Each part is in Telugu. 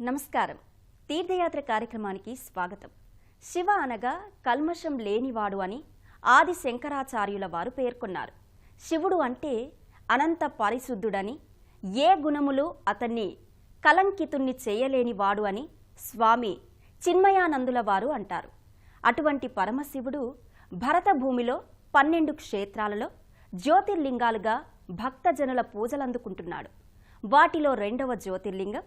నమస్కారం. తీర్థయాత్ర కార్యక్రమానికి స్వాగతం. శివ అనగా కల్మషం లేనివాడు అని ఆది శంకరాచార్యుల వారు పేర్కొన్నారు. శివుడు అంటే అనంత పరిశుద్ధుడని, ఏ గుణములు అతన్ని కలంకితుణ్ణి చేయలేనివాడు అని స్వామి చిన్మయానందుల వారు అంటారు. అటువంటి పరమశివుడు భరత భూమిలో 12 క్షేత్రాలలో జ్యోతిర్లింగాలుగా భక్తజనుల పూజలందుకుంటున్నాడు. వాటిలో రెండవ జ్యోతిర్లింగం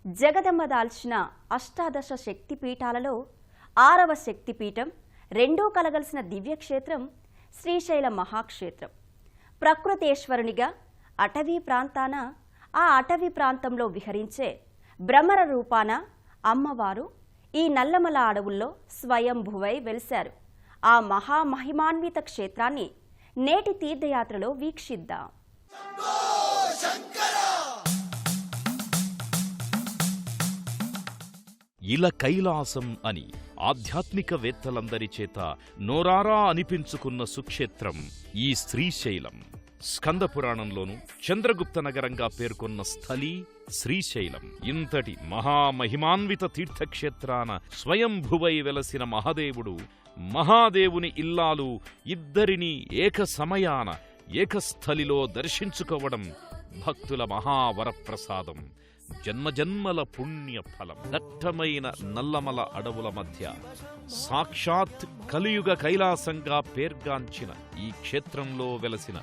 జగదమ్మ దాల్చిన అష్టాదశ శక్తిపీఠాలలో 6వ శక్తిపీఠం, రెండూ కలగలిసిన దివ్యక్షేత్రం శ్రీశైల మహాక్షేత్రం. ప్రకృతేశ్వరునిగా అటవీ ప్రాంతాన, ఆ అటవీ ప్రాంతంలో విహరించే భ్రమర రూపాన అమ్మవారు ఈ నల్లమల అడవుల్లో స్వయంభువై వెలిశారు. ఆ మహామహిమాన్విత క్షేత్రాన్ని నేటి తీర్థయాత్రలో వీక్షిద్దాం. ఇలా కైలాసం అని ఆధ్యాత్మికవేత్తలందరి చేత నోరారా అనిపించుకున్న సుక్షేత్రం ఈ శ్రీశైలం. స్కందపురాణంలోనూ చంద్రగుప్త నగరంగా పేర్కొన్న స్థలీ శ్రీశైలం. ఇంతటి మహామహిమాన్విత తీర్థక్షేత్రాన స్వయంభువై వెలసిన మహాదేవుడు, మహాదేవుని ఇల్లాలు ఇద్దరినీ ఏక సమయాన ఏకస్థలిలో దర్శించుకోవడం భక్తుల మహావరప్రసాదం, జన్మజన్మల పుణ్యఫలం. దట్టమైన నల్లమల అడవుల మధ్య సాక్షాత్ కలియుగ కైలాసంగా పేర్గాంచిన ఈ క్షేత్రంలో వెలసిన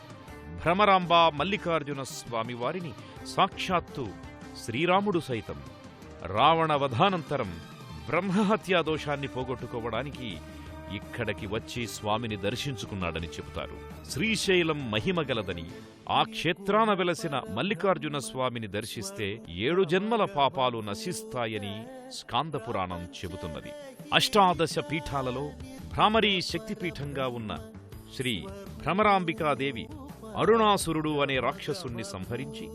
భ్రమరాంబ మల్లికార్జున స్వామివారిని సాక్షాత్తు శ్రీరాముడు సైతం రావణ వధానంతరం బ్రహ్మహత్యా దోషాన్ని పోగొట్టుకోవడానికి ఇక్కడికి వచ్చి స్వామిని దర్శించుకున్నాడని చెబుతారు. శ్రీశైలం మహిమగలదని, ఆ క్షేత్రాన వెలసిన మల్లికార్జున స్వామిని దర్శిస్తే 7 జన్మల పాపాలు నశిస్తాయని స్కాందపురాణం చెబుతున్నది. అష్టాదశ పీఠాలలో భ్రామరీ శక్తిపీఠంగా ఉన్న శ్రీ భ్రమరాంబికాదేవి అరుణాసురుడు అనే రాక్షసుణ్ణి సంహరించి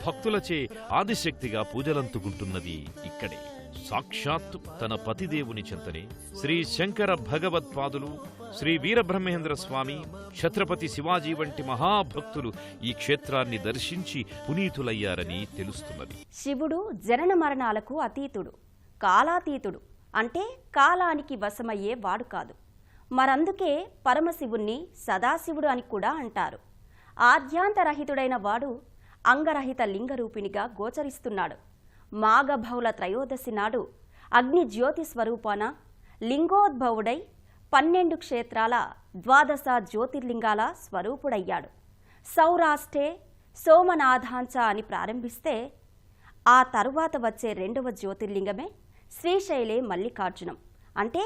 భక్తులచే ఆదిశక్తిగా పూజలందుకుంటున్నది ఇక్కడే. సాక్షాత్తు తన పతిదేవుని చెంతనే శ్రీ శంకర భగవత్పాదులు, శ్రీ వీరబ్రహ్మేంద్ర స్వామి, ఛత్రపతి శివాజీ వంటి మహాభక్తులు ఈ క్షేత్రాన్ని దర్శించి పునీతులయ్యారని తెలుస్తున్నది. శివుడు జనన మరణాలకు అతీతుడు, కాలాతీతుడు. అంటే కాలానికి వశమయ్యే వాడు కాదు. మరందుకే పరమశివుణ్ణి సదాశివుడు అని కూడా అంటారు. ఆద్యాంతరహితుడైన వాడు అంగరహిత లింగరూపిణిగా గోచరిస్తున్నాడు. మాఘబౌల త్రయోదశి నాడు అగ్ని జ్యోతి స్వరూపాన లింగోద్భవుడై 12 క్షేత్రాల 12 జ్యోతిర్లింగాల స్వరూపుడయ్యాడు. సౌరాష్ట్రే సోమనాథాంచ అని ప్రారంభిస్తే ఆ తరువాత వచ్చే రెండవ జ్యోతిర్లింగమే శ్రీశైలే మల్లికార్జునం. అంటే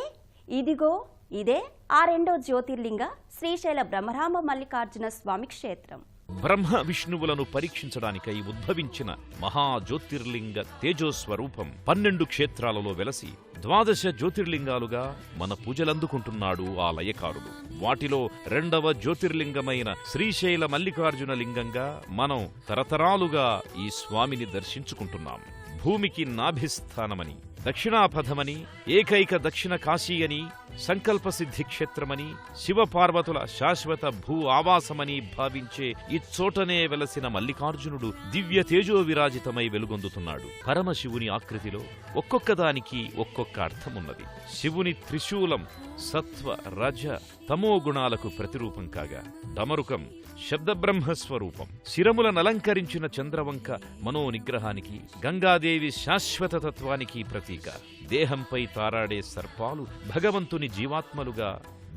ఇదిగో ఇదే ఆ రెండో జ్యోతిర్లింగ శ్రీశైల భ్రమరాంబ మల్లికార్జున స్వామి క్షేత్రం. బ్రహ్మ విష్ణువులను పరీక్షించడానికై ఉద్భవించిన మహాజ్యోతిర్లింగ తేజోస్వరూపం 12 క్షేత్రాలలో వెలసి 12 జ్యోతిర్లింగాలుగా మన పూజలందుకుంటున్నాడు ఆ లయకారుడు. వాటిలో రెండవ జ్యోతిర్లింగమైన శ్రీశైల మల్లికార్జున లింగంగా మనం తరతరాలుగా ఈ స్వామిని దర్శించుకుంటున్నాం. భూమికి నాభిస్థానమని, దక్షిణాపథమని, ఏకైక దక్షిణ కాశీ అని, సంకల్పసిద్ధి క్షేత్రమని, శివపార్వతుల శాశ్వత భూ ఆవాసమని భావించే ఇచ్చోటనే వెలసిన మల్లికార్జునుడు దివ్య తేజో విరాజితమై వెలుగొందుతున్నాడు. పరమశివుని ఆకృతిలో ఒక్కొక్కదానికి ఒక్కొక్క అర్థమున్నది. శివుని త్రిశూలం సత్వ రజ తమో గుణాలకు ప్రతిరూపం కాగా, డమరుకం శబ్దబ్రహ్మస్వరూపం, శిరములనలంకరించిన చంద్రవంక మనోనిగ్రహానికి, గంగాదేవి శాశ్వతత్వానికి ప్రతీక, దేహంపై తారాడే సర్పాలు భగవంతుని జీవాత్మలుగా,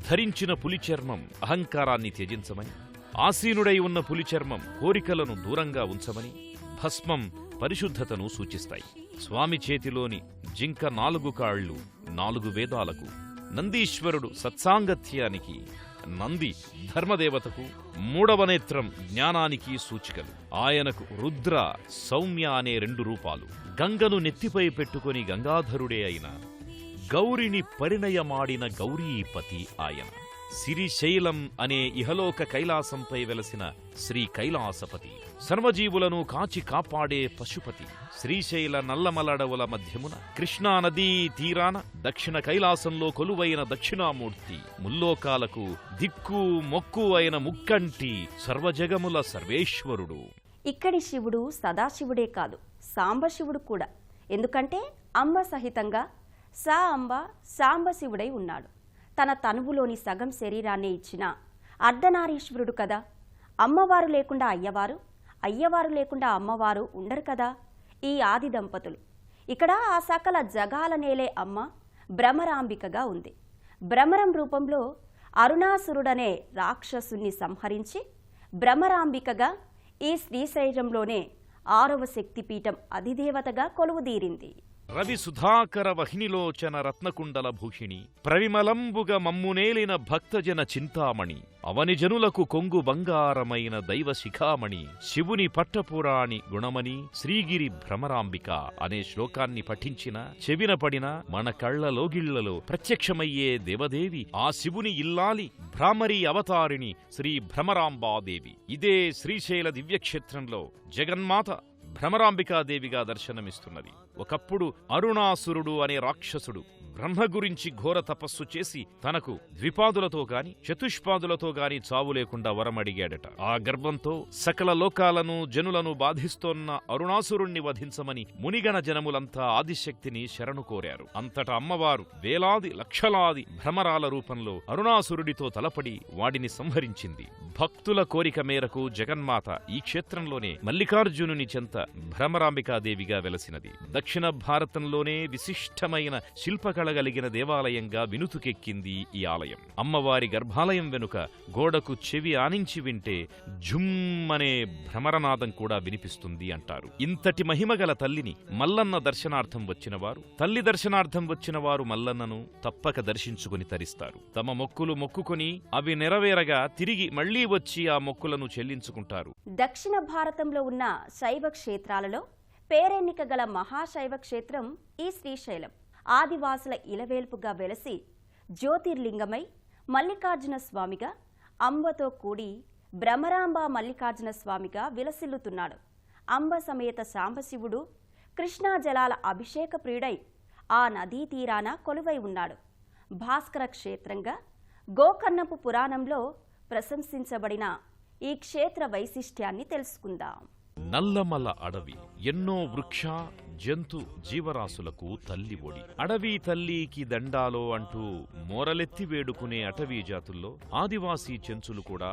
ధరించిన పులిచర్మం అహంకారాన్ని త్యజించమని, ఆసీనుడై ఉన్న పులిచర్మం కోరికలను దూరంగా ఉంచమని, భస్మం పరిశుద్ధతను సూచిస్తాయి. స్వామి చేతిలోని జింక 4 కాళ్లు 4 వేదాలకు, నందీశ్వరుడు సత్సాంగత్యానికి, నంది ధర్మదేవతకు, 3వ నేత్రం జ్ఞానానికి సూచికలు. ఆయనకు రుద్ర, సౌమ్య అనే 2 రూపాలు. గంగను నెత్తిపై పెట్టుకుని గంగాధరుడే అయిన, గౌరిని పరిణయమాడిన గౌరీపతి ఆయన. శ్రీశైలం అనే ఇహలోక కైలాసంపై వెలసిన శ్రీ కైలాసపతి, సర్వజీవులను కాచి కాపాడే పశుపతి. శ్రీశైల నల్లమలడవుల మధ్యమున కృష్ణానదీ తీరాన దక్షిణ కైలాసంలో కొలువైన దక్షిణామూర్తి, ముల్లోకాలకు దిక్కు మొక్కు అయిన ముక్కంటి సర్వజగముల సర్వేశ్వరుడు. ఇక్కడి శివుడు సదాశివుడే కాదు, సాంబశివుడు కూడా. ఎందుకంటే అమ్మ సహితంగా సా అంబ సాంబశివుడై ఉన్నాడు. తన తనువులోని సగం శరీరాన్ని ఇచ్చిన అర్ధనారీశ్వరుడు కదా. అమ్మవారు లేకుండా అయ్యవారు, అయ్యవారు లేకుండా అమ్మవారు ఉండరు కదా ఈ ఆది దంపతులు. ఇక్కడ ఆ సకల జగాల నేలే అమ్మ భ్రమరాంబికగా ఉంది. భ్రమరం రూపంలో అరుణాసురుడనే రాక్షసుని సంహరించి భ్రమరాంబికగా ఈ శ్రీశైలంలోనే 6వ శక్తిపీఠం అధిదేవతగా కొలువుదీరింది. రవి సుధాకర వహినిలోచన రత్నకుండల భూషిణి ప్రవిమలంబుగ మమ్మునేలిన భక్తజన చింతామణి అవనిజనులకు కొంగు బంగారమైన దైవ శిఖామణి శివుని పట్టపురాణి గుణమని శ్రీగిరి భ్రమరాంబిక అనే శ్లోకాన్ని పఠించిన చెవిన పడిన మన కళ్లలోగిళ్లలో ప్రత్యక్షమయ్యే దేవదేవి ఆ శివుని ఇల్లాలి భ్రామరీ అవతారిణి శ్రీ భ్రమరాంబాదేవి. ఇదే శ్రీశైల దివ్యక్షేత్రంలో జగన్మాత భ్రమరాంబికాదేవిగా దర్శనమిస్తున్నది. ఒకప్పుడు అరుణాసురుడు అనే రాక్షసుడు బ్రహ్మ గురించి ఘోర తపస్సు చేసి తనకు ద్విపాదులతో గాని చతుష్పాదులతో గాని చావు లేకుండా వరమడిగాడట. ఆ గర్భంతో సకల లోకాలను జనులను బాధిస్తోన్న అరుణాసురుణ్ణి వధించమని మునిగణ జనములంతా ఆదిశక్తిని శరణు కోరారు. అంతటా అమ్మవారు వేలాది లక్షలాది భ్రమరాల రూపంలో అరుణాసురుడితో తలపడి వాడిని సంహరించింది. భక్తుల కోరిక మేరకు జగన్మాత ఈ క్షేత్రంలోనే మల్లికార్జునుని చెంత భ్రమరాంబికాదేవిగా వెలసినది. దక్షిణ భారతంలోనే విశిష్టమైన శిల్పకళగలిగిన దేవాలయంగా వినుతుకెక్కింది ఈ ఆలయం. అమ్మవారి గర్భాలయం వెనుక గోడకు చెవి ఆనించి వింటే ఝుమ్మనే భ్రమరనాదం కూడా వినిపిస్తుంది అంటారు. ఇంతటి మహిమగల తల్లిని మల్లన్న దర్శనార్థం వచ్చినవారు, తల్లి దర్శనార్థం వచ్చినవారు మల్లన్నను తప్పక దర్శించుకుని తరిస్తారు. తమ మొక్కులు మొక్కుకొని అవి నెరవేరగా తిరిగి మళ్లీ వచ్చి ఆ మొక్కులను చెల్లించుకుంటారు. దక్షిణ భారతంలో ఉన్న శైవ క్షేత్రాలలో పేరెన్నిక గల మహాశైవ క్షేత్రం ఈ శ్రీశైలం. ఆదివాసుల ఇలవేల్పుగా వెలసి జ్యోతిర్లింగమై మల్లికార్జున స్వామిగా, అంబతో కూడి భ్రమరాంబ మల్లికార్జున స్వామిగా విలసిల్లుతున్నాడు. అంబ సమేత సాంబశివుడు కృష్ణా జలాల అభిషేక ప్రియుడై ఆ నదీ తీరాన కొలువై ఉన్నాడు. భాస్కర క్షేత్రంగా గోకర్ణపు పురాణంలో ప్రశంసించబడిన ఈ క్షేత్ర వైశిష్ట్యాన్ని తెలుసుకుందాం. నల్లమల అడవి ఎన్నో వృక్ష జంతు జీవరాశులకు తల్లి ఒడి. అడవి తల్లికి దండాలో అంటూ మోరలెత్తి వేడుకునే అటవీ జాతుల్లో ఆదివాసీ చెంచులు కూడా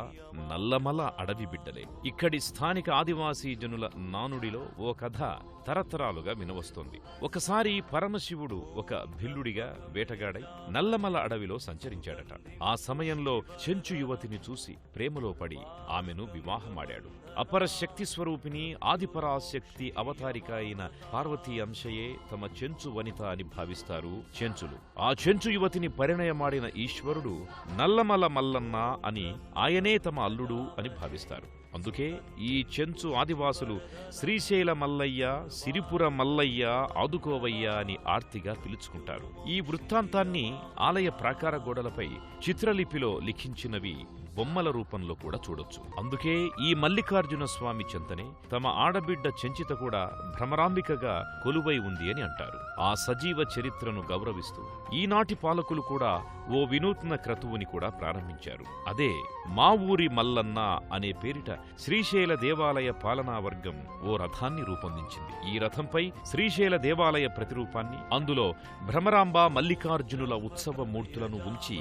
నల్లమల అడవి బిడ్డలే. ఇక్కడి స్థానిక ఆదివాసీ జనుల నానుడిలో ఓ కథ తరతరాలుగా వినవస్తోంది. ఒకసారి పరమశివుడు ఒక భిల్లుడిగా వేటగాడై నల్లమల అడవిలో సంచరించాడట. ఆ సమయంలో చెంచు యువతిని చూసి ప్రేమలో పడి ఆమెను వివాహమాడాడు. అపర శక్తి స్వరూపిణి ఆదిపరాశక్తి అవతారిక అయిన పార్వతీ అంశయే తమ చెంచు వనిత అని భావిస్తారు చెంచులు. ఆ చెంచు యువతిని పరిణయమాడిన ఈశ్వరుడు నల్లమల మల్లన్న అని ఆయనే తమ అల్లుడు అని భావిస్తారు. అందుకే ఈ చెంచు ఆదివాసులు శ్రీశైల మల్లయ్య, సిరిపుర మల్లయ్య, ఆదుకోవయ్య అని ఆర్తిగా పిలుచుకుంటారు. ఈ వృత్తాంతాన్ని ఆలయ ప్రాకార గోడలపై చిత్రలిపిలో లిఖించినవి బొమ్మల రూపంలో కూడా చూడొచ్చు. అందుకే ఈ మల్లికార్జున స్వామి చెంతనే తమ ఆడబిడ్డ చెంచిత కూడా భ్రమరాంబికగా కొలువై ఉంది అని అంటారు. ఆ సజీవ చరిత్రను గౌరవిస్తూ ఈనాటి పాలకులు కూడా ఓ వినూత్న క్రతువుని కూడా ప్రారంభించారు. అదే మా ఊరి మల్లన్న అనే పేరిట శ్రీశైల దేవాలయ పాలనా వర్గం ఓ రథాన్ని రూపొందించింది. ఈ రథంపై శ్రీశైల దేవాలయ ప్రతిరూపాన్ని, అందులో భ్రమరాంబ మల్లికార్జునుల ఉత్సవ మూర్తులను ఉంచి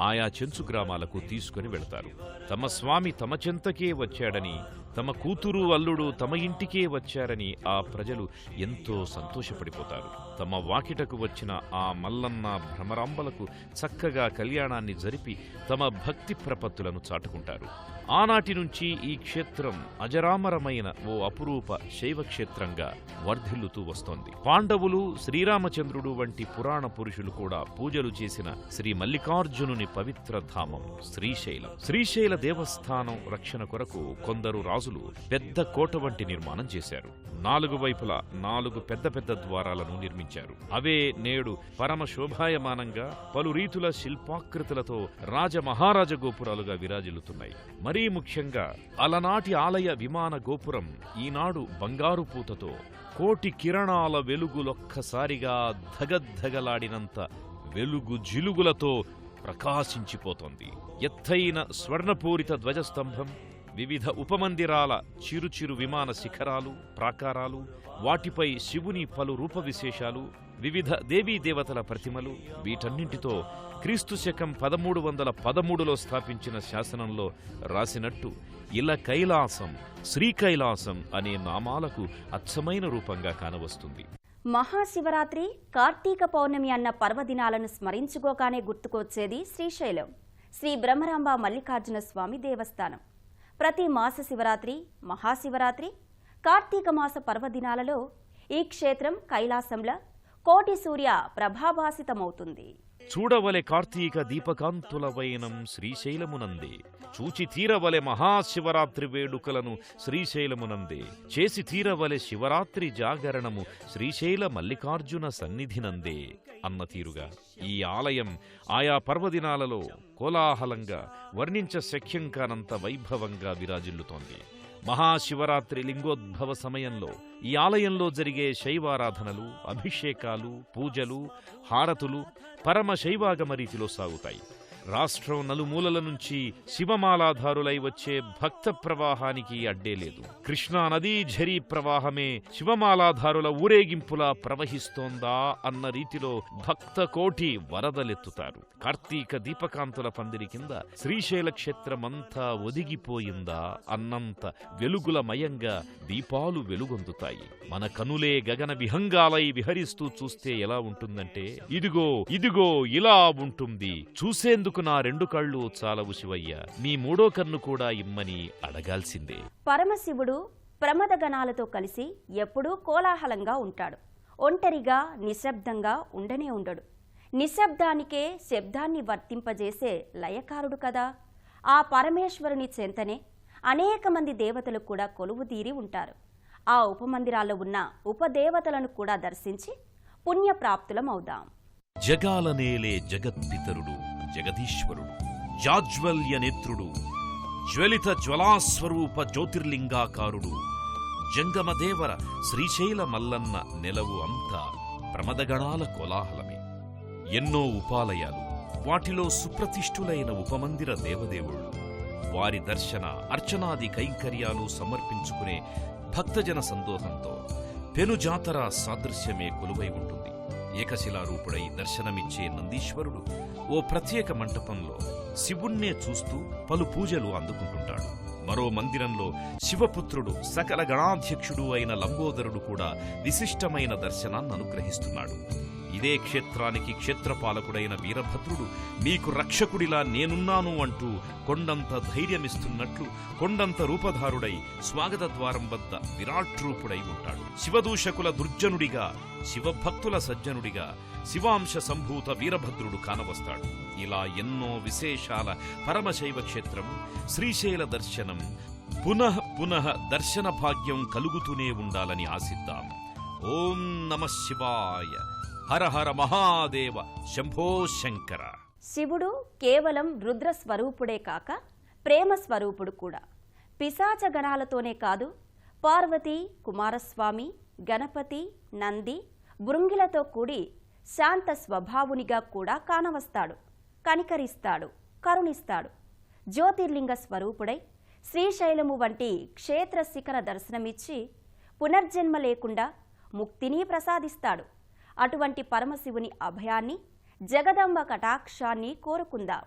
ఆయా చెంచు గ్రామాలకు తీసుకుని వెళతారు. తమ స్వామి తమ చెంతకే వచ్చాడని, తమ కూతురు అల్లుడు తమ ఇంటికే వచ్చారని ఆ ప్రజలు ఎంతో సంతోషపడిపోతారు. తమ వాకిటకు వచ్చిన ఆ మల్లన్న భ్రమరాంబలకు చక్కగా కళ్యాణాన్ని జరిపి తమ భక్తి ప్రపత్తులను చాటుకుంటారు. ఆనాటి నుంచి ఈ క్షేత్రం అజరామరమైన ఓ అపురూప శైవక్షేత్రంగా వర్ధిల్లుతూ వస్తోంది. పాండవులు, శ్రీరామచంద్రుడు వంటి పురాణ పురుషులు కూడా పూజలు చేసిన శ్రీ మల్లికార్జునుని పవిత్ర ధామం శ్రీశైలం. శ్రీశైల దేవస్థానం రక్షణ కొరకు కొందరు రాజులు పెద్ద కోట వంటి నిర్మాణం చేశారు. 4 వైపులా 4 పెద్ద పెద్ద ద్వారాలను నిర్మించారు. అవే నేడు పరమ శోభాయమానంగా పలు రీతుల శిల్పాకృతులతో రాజమహారాజ గోపురాలుగా విరాజిల్లుతున్నాయి. మరీ ముఖ్యంగా అలనాటి ఆలయ విమాన గోపురం ఈనాడు బంగారు పూతతో కోటి కిరణాల వెలుగులొక్కసారిగా ధగద్ధగలాడినంత వెలుగు జిలుగులతో ప్రకాశించిపోతోంది. ఎత్తైన స్వర్ణపూరిత ధ్వజస్తంభం, వివిధ ఉపమందిరాల చిరుచిరు విమాన శిఖరాలు, ప్రాకారాలు, వాటిపై శివుని పలు రూప విశేషాలు, వివిధ దేవతల ప్రతిమలు, వీటన్నింటితో క్రీస్తు శకం 1313లో స్థాపించిన శాసనంలో రాసినట్టు ఇల కైలాసం, శ్రీకైలాసం అనే నామాలకు అచ్చమైన రూపంగా కానవస్తుంది. మహాశివరాత్రి, కార్తీక పౌర్ణమి అన్న పర్వదినాలను స్మరించుకోగానే గుర్తుకొచ్చేది శ్రీశైలం శ్రీ బ్రహ్మరాంబ మల్లికార్జున స్వామి దేవస్థానం. ప్రతి మాస శివరాత్రి, మహాశివరాత్రి, కార్తీక మాస పర్వదినాలలో ఈ క్షేత్రం కైలాసంలా కోటి సూర్య ప్రభాభాసితమవుతుంది. చూడవలె కార్తీక దీపకాంతుల వైనం శ్రీశైలమునందే, చూచి తీరవలె మహాశివరాత్రి వేడుకలను శ్రీశైలమునందే, చేసి తీరవలె శివరాత్రి జాగరణము శ్రీశైల మల్లికార్జున సన్నిధినందే అన్న తీరుగా ఈ ఆలయం ఆయా పర్వదినాలలో కోలాహలంగా వర్ణించ శక్యం కానంత వైభవంగా విరాజిల్లుతోంది. మహాశివరాత్రి లింగోద్భవ సమయంలో ఈ ఆలయంలో జరిగే శైవారాధనలు, అభిషేకాలు, పూజలు, హారతులు పరమ శైవాగమ రీతిలో సాగుతాయి. రాష్ట్రం నలుమూలల నుంచి శివమాలాధారులై వచ్చే భక్త ప్రవాహానికి అడ్డే లేదు. కృష్ణా నదీ ఝరీ ప్రవాహమే శివమాలాధారుల ఊరేగింపులా ప్రవహిస్తోందా అన్న రీతిలో భక్త కోటి వరదలెత్తుతారు. కార్తీక దీపకాంతుల పందిరి కింద శ్రీశైల క్షేత్రమంతా ఒదిగిపోయిందా అన్నంత వెలుగులమయంగా దీపాలు వెలుగొందుతాయి. మన కనులే గగన విహంగాలై విహరిస్తూ చూస్తే ఎలా ఉంటుందంటే, ఇదిగో ఇదిగో ఇలా ఉంటుంది, చూసేందుకు నా 2 కళ్ళు చాలవు శివయ్య, నీ 3వ కన్ను కూడా ఇమ్మని అడగాల్సిందే. పరమశివుడు ప్రమదగణాలతో కలిసి ఎప్పుడూ కోలాహలంగా ఉంటాడు. ఒంటరిగా నిశ్శబ్దంగా ఉండనే ఉండడు. నిశ్శబ్దానికే శబ్దాన్ని వర్తింపజేసే లయకారుడు కదా. ఆ పరమేశ్వరుని చెంతనే అనేక మంది దేవతలు కూడా కొలువుదీరి ఉంటారు. ఆ ఉపమందిరాల్లో ఉన్న ఉపదేవతలను కూడా దర్శించి పుణ్యప్రాప్తులమవుదాం. జగాలనేలే జగత్పితరుడు, జగదీశ్వరుడు, జాజ్వల్య నేత్రుడు, జ్వలిత జ్వలాస్వరూప జ్యోతిర్లింగాకారుడు, జంగమదేవర శ్రీశైల మల్లన్న నెలవు అంతా ప్రమదగణాల కోలాహలమే. ఎన్నో ఉపాలయాలు, వాటిలో సుప్రతిష్ఠులైన ఉపమందిర దేవదేవుళ్ళు, వారి దర్శన అర్చనాది కైంకర్యాలు సమర్పించుకునే భక్తజన సందోహంతో పెనుజాతర సాదృశ్యమే కొలువై ఉంటుంది. ఏకశిలారూపుడై దర్శనమిచ్చే నందీశ్వరుడు ఓ ప్రత్యేక మంటపంలో శివుణ్ణే చూస్తూ పలు పూజలు అందుకుంటుంటాడు. మరో మందిరంలో శివపుత్రుడు సకల గణాధ్యక్షుడు అయిన లంబోదరుడు కూడా విశిష్టమైన దర్శనాన్ని అనుగ్రహిస్తున్నాడు. ఇదే క్షేత్రానికి క్షేత్రపాలకుడైన వీరభద్రుడు మీకు రక్షకుడిలా నేనున్నాను అంటూ కొండంత ధైర్యమిస్తున్నట్లు కొండంత రూపధారుడై స్వాగత ద్వారం వద్ద విరాట్రూపుడై ఉంటాడు. శివదూషకుల దుర్జనుడిగా, శివభక్తుల సజ్జనుడిగా శివాంశ సంభూత వీరభద్రుడు కానవస్తాడు. ఇలా ఎన్నో విశేషాల పరమశైవ క్షేత్రం శ్రీశైల దర్శనం పునః పునః దర్శన భాగ్యం కలుగుతూనే ఉండాలని ఆశిద్దాం. ఓం నమః శివాయ. హర హర మహాదేవ. శంభో శంకర. శివుడు కేవలం రుద్ర స్వరూపుడే కాక ప్రేమ స్వరూపుడు కూడా. పిశాచ గణాలతోనే కాదు, పార్వతి, కుమారస్వామి, గణపతి, నంది, భృంగిలతో కూడి శాంత స్వభావునిగా కూడా కానవస్తాడు. కనికరిస్తాడు, కరుణిస్తాడు. జ్యోతిర్లింగ స్వరూపుడై శ్రీశైలము వంటి క్షేత్ర శిఖర దర్శనమిచ్చి పునర్జన్మ లేకుండా ముక్తిని ప్రసాదిస్తాడు. అటువంటి పరమశివుని అభయాన్ని, జగదంబ కటాక్షాన్ని కోరుకుందాం.